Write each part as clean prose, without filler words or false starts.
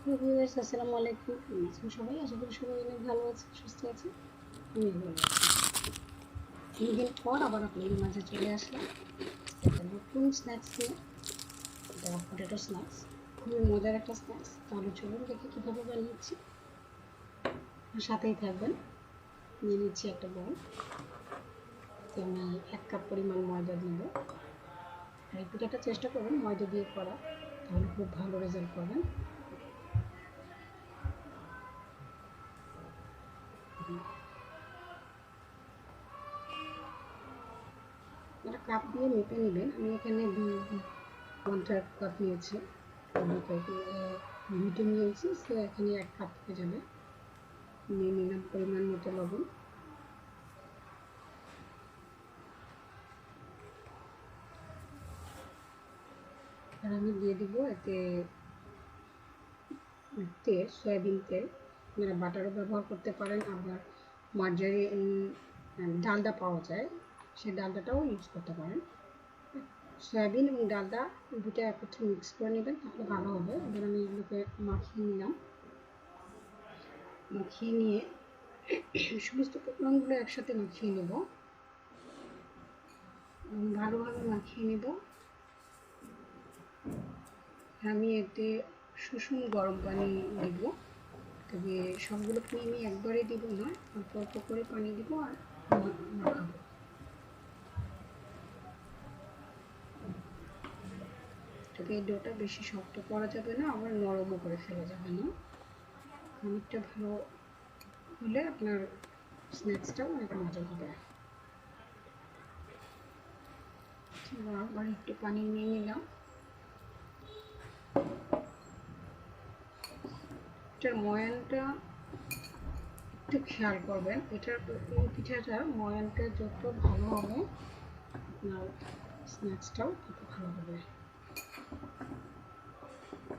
Viewers আসসালামু আলাইকুম। কেমন আছেন সবাই? আশা করি সবাই অনেক ভালো আছে, সুস্থ আছে। আমি ভালো আছি। অনেকদিন পর আবার আপনাদের মাঝে চলে আসলাম একটা নতুন স্ন্যাক্স নিয়ে। এটা পটেটো স্ন্যাক্স, খুবই মজার একটা স্ন্যাক্স। তাহলে চলুন দেখি কীভাবে বানিয়েছি, সাথেই থাকবেন। নিয়ে নিচ্ছি একটা বল, আমি 1 কাপ পরিমাণ ময়দা নেব। আর এই পিঠাটা চেষ্টা করুন ময়দা দিয়ে করা, তাহলে খুব ভালো রেজাল্ট পাবেন। একটা কাপ দিয়ে মেপে নেবেন। আমি এখানে 1/4 কাপ নিয়েছি, দুটো নিয়েছি, সো এখানে 1 কাপ হয়ে যাবে। নিয়ে নিলাম পরিমাণ মতো লবণ। আর আমি দিয়ে দিব এতে তেল, সয়াবিন তেল। আপনারা বাটারও ব্যবহার করতে পারেন, আবার মার্জারিন ডালডা পাওয়া যায়, সেই ডালডাটাও ইউজ করতে পারেন। সয়াবিন এবং ডালডা দুটো একত্রে মিক্স করে নেবেন, তাহলে ভালো হবে। এবার আমি এগুলোকে মাখিয়ে নিলাম। মাখিয়ে নিয়ে সমস্ত উপকরণগুলো একসাথে মাখিয়ে নেব, ভালোভাবে মাখিয়ে নেব। আমি এতে সুষুম গরম পানি দিব, তবে সবগুলো পানি আমি একবারে দিব না, অল্প অল্প করে পানি দিব আর মাখাবো। তবে এই ডোটা বেশি শক্ত করা যাবে না, আবার নরমও করে ফেলা যাবে না। খানিকটা ভালো হলে আপনার স্ন্যাক্সটাও অনেক মজা হবে। আবার একটু পানি নিয়ে নিলাম। এটার ময়ানটা একটু খেয়াল করবেন, এই পিঠাটার ময়ানটা যত ভালো হবে আপনার স্ন্যাক্সটাও তত ভালো হবে।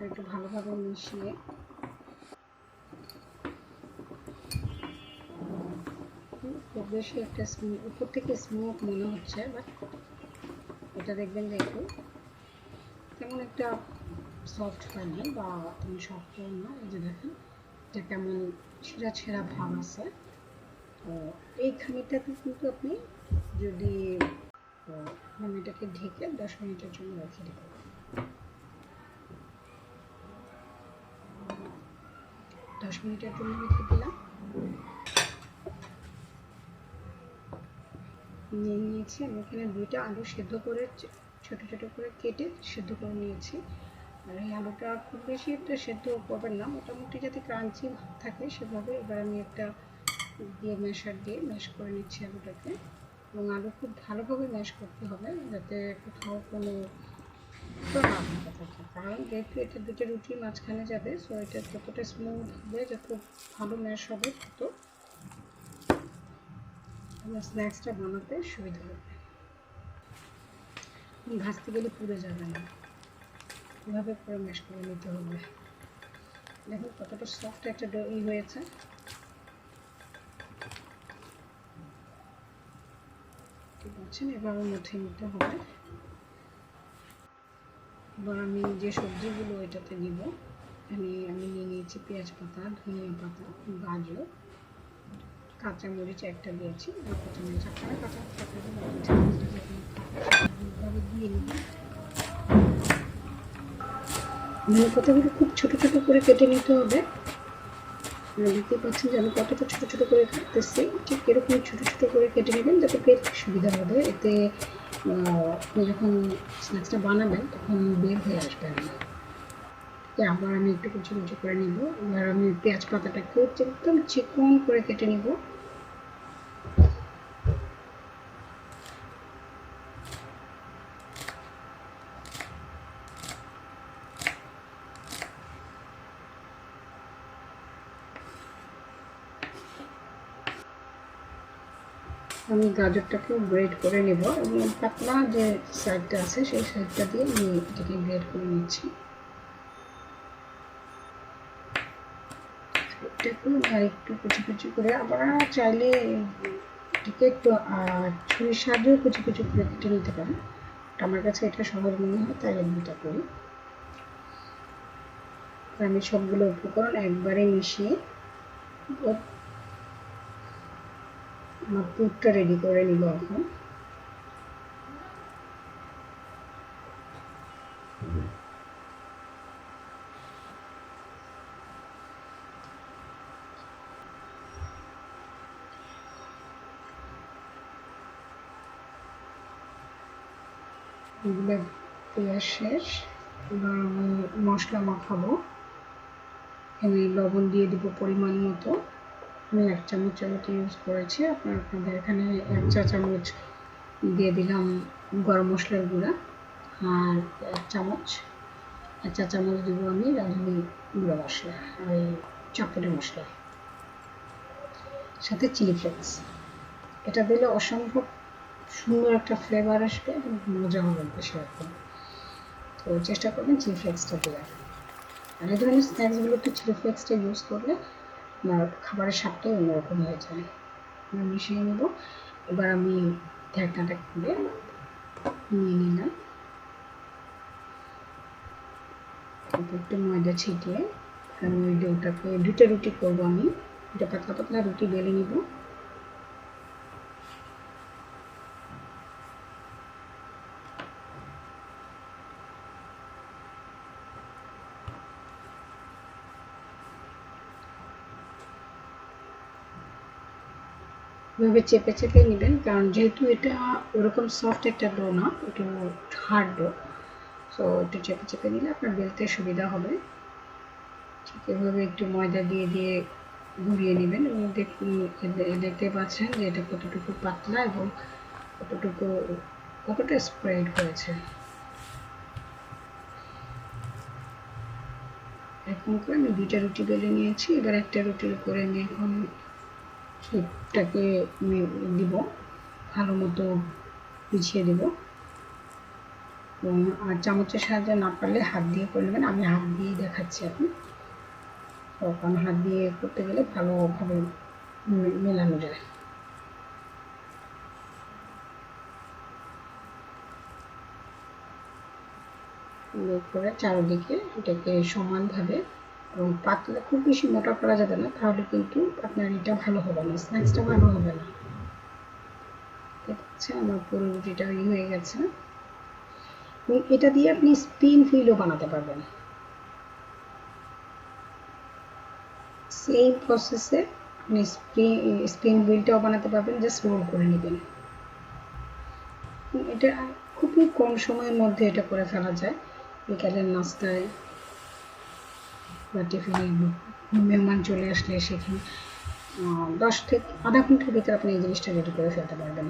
একটু ভালোভাবে মিশিয়ে খুব বেশি একটা উপর থেকে স্মুথ মনে হচ্ছে, বাট এটা দেখবেন যে একটু তেমন একটা সফট হয়নি বা তেমন শক্ত না। এই যে দেখেন এটা কেমন ছেঁড়া ছেঁড়া ভাব আছে। তো এই খানিকটাতে কিন্তু আপনি যদি এটাকে ঢেকে 10 মিনিটের জন্য রেখে দেবেন। 10 মিনিটের জন্য রেখে দিলাম। নিয়ে নিয়েছি আমি এখানে 2টা আলু সেদ্ধ করে ছোট ছোট করে কেটে সেদ্ধ করে নিয়েছি। আর এই আলুটা খুব বেশি একটা সেদ্ধ করবেন না, মোটামুটি যাতে ক্রাঞ্চি থাকে সেভাবে। এবার আমি একটা দিয়ে ম্যাশার দিয়ে ম্যাশ করে নিচ্ছি আলুটাকে, এবং আলু খুব ভালোভাবে ম্যাশ করতে হবে যাতে কোথাও কোনো না থাকে, কারণ যেহেতু এটা দুটো রুটির মাঝখানে যাবে, সো এটা যতটা স্মুথ হবে, যত ভালো ম্যাশ হবে, তত আমার স্ন্যাক্সটা বানাতে সুবিধা হবে। ভাজতে গেলে পুড়ে যাবে না, এভাবে করে ম্যাশ করে নিতে হবে। দেখুন কতটা সফট একটা ডো হয়েছে। ঠিক আছে, এবার মধ্যে নিতে হবে। এবার আমি যে সবজিগুলো এটাতে দিব, আমি নিয়ে নিয়েছি পেঁয়াজ পাতা, ধনিয়া পাতা, গাজর, কাঁচামরিচ একটা দিয়েছি। কাঁচামরিচ আপনারা কাঁচা দিয়ে নিবেন। ধনিয়া পাতাগুলো খুব ছোট ছোট করে কেটে নিতে হবে। দেখতে পাচ্ছেন যে আমি কতটা ছোট ছোট করে কাটতেছি, ঠিক এরকম ছোট ছোট করে কেটে নেবেন যাতে পেতে সুবিধা হবে। এতে আপনি যখন স্ন্যাক্সটা বানাবেন তখন বের হয়ে আসবে না। আবার আমি একটু কুচি কুচি করে নিব। এবার আমি পেঁয়াজ পাতাটাকে একদম চিকন করে কেটে নিব। আমি গাজরটাকেও গ্রেড করে নেব, এবং পাতলা যে সাইডটা আছে সেই সাইডটা দিয়ে আমি এটাকে গ্রেড করে নিচ্ছি। এটাকে আর একটু কুচি কুচি করে, আবার চাইলে এটাকে একটু ছুরির সাহায্যেও কুচি কুচি করে কেটে নিতে পারেন। আমার কাছে এটা সহজ মনে হয়, তাই আমি এটা করি। আমি সবগুলো উপকরণ একবারে মিশিয়ে আমার পুরটা রেডি করে নিব এখন। এগুলো দেওয়া শেষ। এবার আমি মশলা মাখাবো। এখানে লবণ দিয়ে দিব পরিমাণ মতো। আমি 1 চামচের মতো ইউজ করেছি। আপনাদের এখানে 1 চা চামচ দিয়ে দিলাম গরম মশলার গুঁড়া, আর 1 চা চামচ দিব আমি রাঁধুনি গুঁড়া মশলা, আর চটপটি মশলা, সাথে চিলি ফ্লেক্স। এটা দিলে অসম্ভব সুন্দর একটা ফ্লেভার আসবে এবং মজা হবে সেরকম। তো চেষ্টা করবেন চিলি ফ্লেক্সটা দেওয়ার। আর এই ধরনের স্ন্যাক্সগুলোতে চিলি ফ্লেক্সটা ইউজ করলে আপনার খাবারের স্বাদটাই অন্যরকম হয়ে যায়। আমি মিশিয়ে নেব। এবার আমি ঢাকনাটা খুলে নিয়ে নিলাম। একটু ময়দা ছিটিয়ে আমি ওই ডোটাকে 2টা রুটি করবো। আমি 2টা পাতলা পাতলা রুটি বেলে নিব। এভাবে চেপে চেপে নেবেন, কারণ যেহেতু এটা ওরকম সফট একটা ডো না, একটু হার্ড ডো, সো একটু চেপে চেপে নিলে আপনার বেলতে সুবিধা হবে। ঠিক এভাবে একটু ময়দা দিয়ে দিয়ে ঘুরিয়ে নেবেন এবং দেখতে পাচ্ছেন যে এটা কতটুকু পাতলা এবং কতটা স্প্রেড হয়েছে। এরকম করে আমি 2টা রুটি বেলে নিয়েছি। এবার একটা রুটির উপরে আমি এখন সেটাকে দিব, ভালো মতো বিছিয়ে দেব। আর চামচের সাহায্যে না পারলে হাত দিয়ে করে নেবেন। আমি হাত দিয়ে দেখাচ্ছি এখন, কারণ হাত দিয়ে করতে গেলে ভালোভাবে মেলানো যায়। করে চারিদিকে এটাকে সমানভাবে এবং পাতলা, খুব বেশি মোটা করা যাবে না, তাহলে কিন্তু আপনার এটা ভালো হবে না, স্ন্যাক্সটা ভালো হবে না। দেখছে আমার পুরো রুটিটা হয়ে গেছে। এবং এটা দিয়ে আপনি স্পিন হুইলও বানাতে পারবেন। সেম প্রসেসে আপনি স্পিন হুইলটাও বানাতে পারবেন, জাস্ট রোল করে নেবেন। এটা খুবই কম সময়ের মধ্যে এটা করে ফেলা যায়। বিকালের নাস্তায় বা টিফিনে মেহমান চলে আসলে সেখানে 10 থেকে আধা ঘন্টার ভিতরে আপনি এই জিনিসটা রেডি করে ফেলতে পারবেন।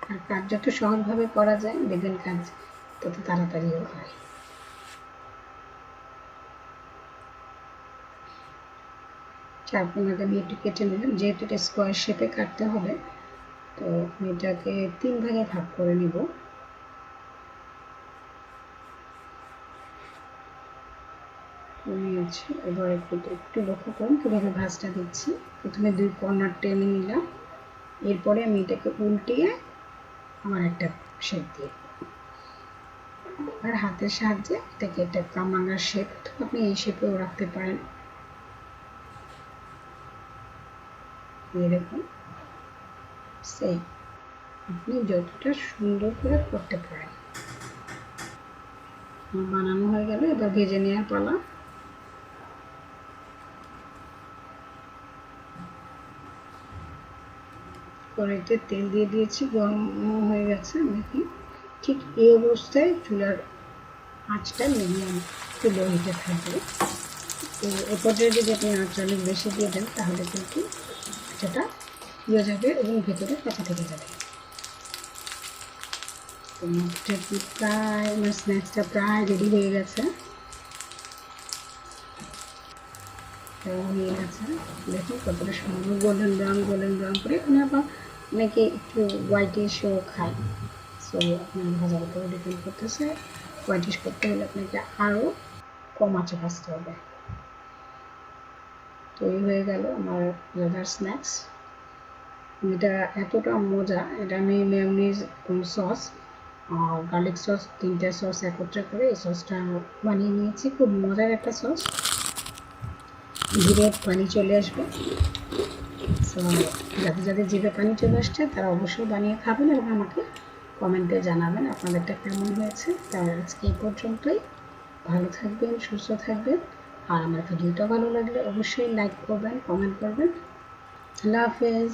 আর কাজ যত সহজভাবে করা যায় দেখবেন কাজ তত তাড়াতাড়িও হয়। আপনাকে আমি একটু কেটে নিলাম, যেহেতু এটা স্কোয়ার শেপে কাটতে হবে, তো আমি এটাকে 3 ভাগে ভাগ করে নিব। নিয়েছি। এবার একটু লক্ষ্য করুন কীভাবে ভাঁজটা দিচ্ছি। প্রথমে 2 কর্নার টেনে নিলাম, এরপরে আমি এটাকে উল্টিয়ে আমার একটা শেপ দিয়ে, আর হাতের সাহায্যে এটাকে একটা কামরাঙ্গার শেপ, আপনি এই শেপেও রাখতে পারেন। দেখুন সেই আপনি যতটা সুন্দর করে করতে পারেন। বানানো হয়ে গেল, এবার ভেজে নেওয়ার পালা। কড়াইতে তেল দিয়ে দিয়েছি, গরম হয়ে গেছে। দেখুন ঠিক এই অবস্থায় চুলার আঁচটা মিডিয়াম টু লো হিটে থাকবে। তো এ পর্যায়ে যদি আপনি আঁচ অনেক বেশি দিয়ে দেন তাহলে কিন্তু সেটা পুড়ে যাবে এবং ভেতরে কাঁচা থেকে যাবে। তো প্রায় আমার স্ন্যাক্সটা প্রায় রেডি হয়ে গেছে। হয়ে গেছে, দেখুন কতটা সুন্দর গোল্ডেন ব্রাউন করে। এখানে আবার অনেকে একটু হোয়াইটিশও খায়, সো আপনার ভাজার উপরে ডিপেন্ড করতেছে। হোয়াইটিশ করতে হলে আপনাকে আরও কম আঁচে ভাজতে হবে। তৈরি হয়ে গেল আমার মজাদার স্ন্যাক্স। এটা এতটা মজা, এটা আমি মেয়োনিজ সস গার্লিক সস, 3টে সস একত্রে করে এই সসটা বানিয়ে নিয়েছি। খুব মজার একটা সস, জিভে পানি চলে আসবে। সো যাদের জিভে পানি চলে আসছে তারা অবশ্যই বানিয়ে খাবেন এবং আমাকে কমেন্টে জানাবেন আপনাদেরটা কেমন হয়েছে। তাই আজকে এই পর্যন্তই। ভালো থাকবেন, সুস্থ থাকবেন, আর আমার ভিডিওটা ভালো লাগলে অবশ্যই লাইক করবেন, কমেন্ট করবেন। আল্লাহ হাফেজ।